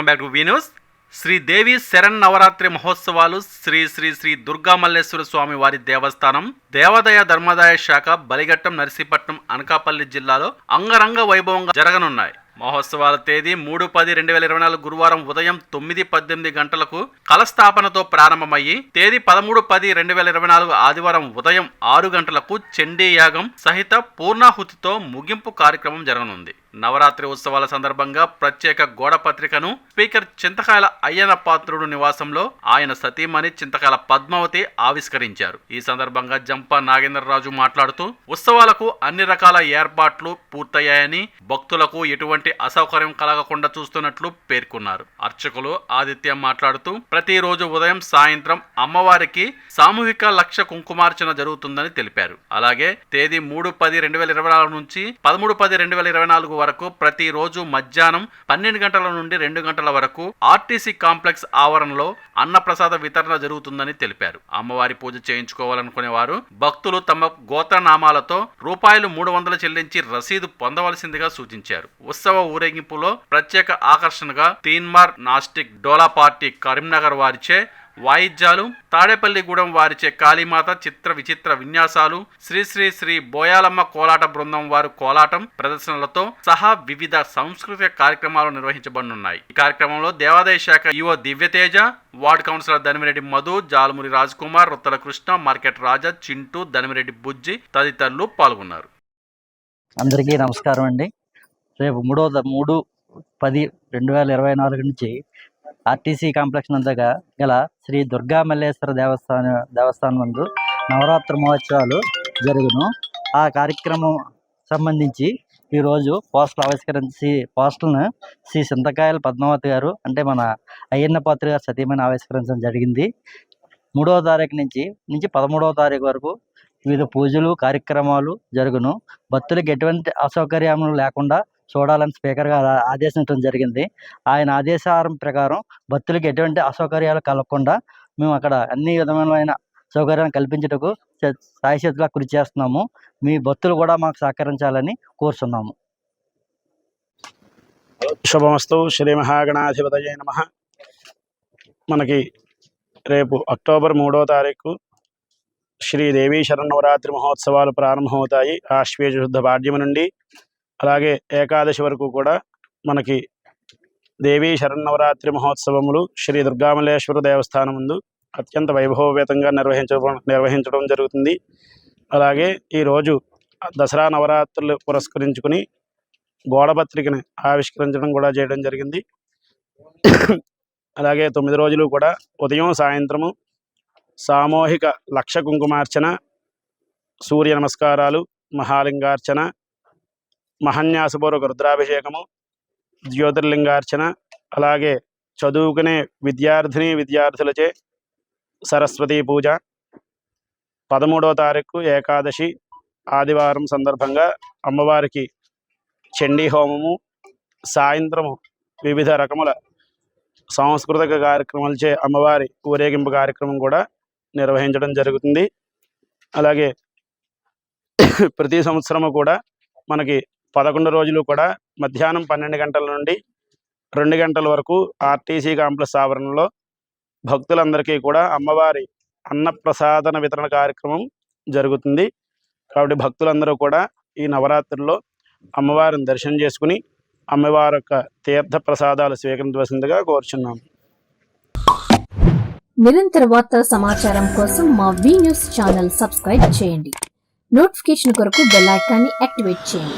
Welcome back to V News. Sridevi Sharan Navaratri మహోత్సవాలు శ్రీ శ్రీ శ్రీ దుర్గా మల్లేశ్వర స్వామి వారి దేవస్థానం దేవాదాయ ధర్మాదాయ శాఖ బలిఘట్టం నర్సీపట్నం అనకాపల్లి జిల్లాలో అంగరంగ వైభవంగా జరగనున్నాయి. మహోత్సవాల తేదీ 3/10/2024 గురువారం ఉదయం 9:18 గంటలకు కలస్థాపనతో ప్రారంభమయ్యి తేదీ 13/10/2024 ఆదివారం ఉదయం 6 గంటలకు చండీ యాగం సహిత పూర్ణాహుతితో ముగింపు కార్యక్రమం జరగనుంది. నవరాత్రి ఉత్సవాల సందర్భంగా ప్రత్యేక గోడ పత్రికను స్పీకర్ చింతకాయల అయ్యన్న పాత్రుడు నివాసంలో ఆయన సతీమణి చింతకాయల పద్మావతి ఆవిష్కరించారు. ఈ సందర్భంగా జంపా నాగేంద్రరాజు మాట్లాడుతూ ఉత్సవాలకు అన్ని రకాల ఏర్పాట్లు పూర్తయ్యాయని, భక్తులకు ఎటువంటి అసౌకర్యం కలగకుండా చూస్తున్నట్లు పేర్కొన్నారు. అర్చకులు ఆదిత్య మాట్లాడుతూ ప్రతిరోజు ఉదయం సాయంత్రం అమ్మవారికి సామూహిక లక్ష కుంకుమార్చన జరుగుతుందని తెలిపారు. అలాగే తేదీ 3/10/2024 నుంచి 13/10/2024 వరకు ప్రతిరోజు మధ్యాహ్నం 12 గంటల నుండి 2 గంటల వరకు ఆర్టీసీ కాంప్లెక్స్ ఆవరణలో అన్నప్రసాద వితరణ జరుగుతుందని తెలిపారు. అమ్మవారి పూజ చేయించుకోవాలనుకునే వారు భక్తులు తమ గోత్రనామాలతో ₹300 చెల్లించి రసీదు పొందవలసిందిగా సూచించారు. ఉత్సవ ఊరేగింపులో ప్రత్యేక ఆకర్షణగా తీన్మార్ నాస్టిక్ డోలా పార్టీ కరీంనగర్ వారిచే వాయిద్యాలు, తాడేపల్లిగూడెం వారిచే కాళీమాత చిత్ర విచిత్ర విన్యాసాలు, శ్రీ శ్రీ శ్రీ బోయాలమ్మ కోలాట బృందం వారు కోలాటం ప్రదర్శనలతో సహా వివిధ సాంస్కృతిక కార్యక్రమాలు నిర్వహించబడనున్నాయి. ఈ కార్యక్రమంలో దేవాదాయ శాఖ EO Divyateja, ward councillor Danimireddy Madhu, Jalamuri Raj Kumar, Rottala Krishna, market Raja, Chintu, Danimireddy Bujji తదితరులు పాల్గొన్నారు. అందరికీ నమస్కారం అండి. రేపు 3/10/2024 నుంచి ఆర్టీసీ కాంప్లెక్స్ నందుగా గల శ్రీ దుర్గా మల్లేశ్వర దేవస్థానం నందు నవరాత్రి మహోత్సవాలు జరుగును. ఆ కార్యక్రమం సంబంధించి ఈరోజు పోస్టులను శ్రీ చింతకాయల పద్మావతి గారు అంటే మన అయ్యన్న పాత్ర గారు సతీమణి ఆవిష్కరించడం జరిగింది. 3వ తారీఖు నుంచి 13వ తారీఖు వరకు వివిధ పూజలు కార్యక్రమాలు జరుగును. భక్తులకు ఎటువంటి అసౌకర్యాలు లేకుండా చూడాలని స్పీకర్ గారు ఆదేశించడం జరిగింది. ఆయన ఆదేశాల ప్రకారం భక్తులకు ఎటువంటి అసౌకర్యాలు కలగకుండా మేము అక్కడ అన్ని విధమైన సౌకర్యాలను కల్పించుటకు సాయశక్తులా కృషి చేస్తున్నాము. మీ భక్తులు కూడా మాకు సహకరించాలని కోరుతున్నాము. శుభమస్తు. శ్రీ మహాగణాధిపతయే నమః. మనకి రేపు అక్టోబర్ 3వ తారీఖు శ్రీదేవి శరన్నవరాత్రి మహోత్సవాలు ప్రారంభమవుతాయి. ఆశ్వేజ శుద్ధ పాడ్యమి నుండి అలాగే ఏకాదశి వరకు కూడా మనకి దేవీ శరన్నవరాత్రి మహోత్సవములు శ్రీ దుర్గామల్లేశ్వర దేవస్థానం ముందు అత్యంత వైభవపేతంగా నిర్వహించడం జరుగుతుంది. అలాగే ఈరోజు దసరా నవరాత్రులు పురస్కరించుకుని గోడపత్రికని ఆవిష్కరించడం కూడా చేయడం జరిగింది. అలాగే 9 రోజులు కూడా ఉదయం సాయంత్రము సామూహిక లక్ష కుంకుమార్చన, సూర్య నమస్కారాలు, మహాలింగార్చన, మహాన్యాసపూర్వక రుద్రాభిషేకము, జ్యోతిర్లింగార్చన, అలాగే చదువుకునే విద్యార్థులచే సరస్వతీ పూజ, 13వ తారీఖు ఏకాదశి ఆదివారం సందర్భంగా అమ్మవారికి చండీ హోమము, సాయంత్రము వివిధ రకముల సాంస్కృతిక కార్యక్రమాలచే అమ్మవారి ఊరేగింపు కార్యక్రమం కూడా నిర్వహించడం జరుగుతుంది. అలాగే ప్రతి సంవత్సరము కూడా మనకి 11 రోజులు కూడా మధ్యాహ్నం 12 గంటల నుండి 2 గంటల వరకు ఆర్టీసీ కాంప్లెక్స్ ఆవరణలో భక్తులందరికీ కూడా అమ్మవారి అన్నప్రసాదన వితరణ కార్యక్రమం జరుగుతుంది. కాబట్టి భక్తులందరూ కూడా ఈ నవరాత్రుల్లో అమ్మవారిని దర్శనం చేసుకుని అమ్మవారి యొక్క తీర్థ ప్రసాదాలు స్వీకరించవలసిందిగా కోరుచున్నాము. నిరంతర వార్తా సమాచారం కోసం మా వి న్యూస్ ఛానల్ సబ్స్క్రైబ్ చేయండి. నోటిఫికేషన్ కొరకు బెల్ ఐకాన్ని యాక్టివేట్ చేయండి.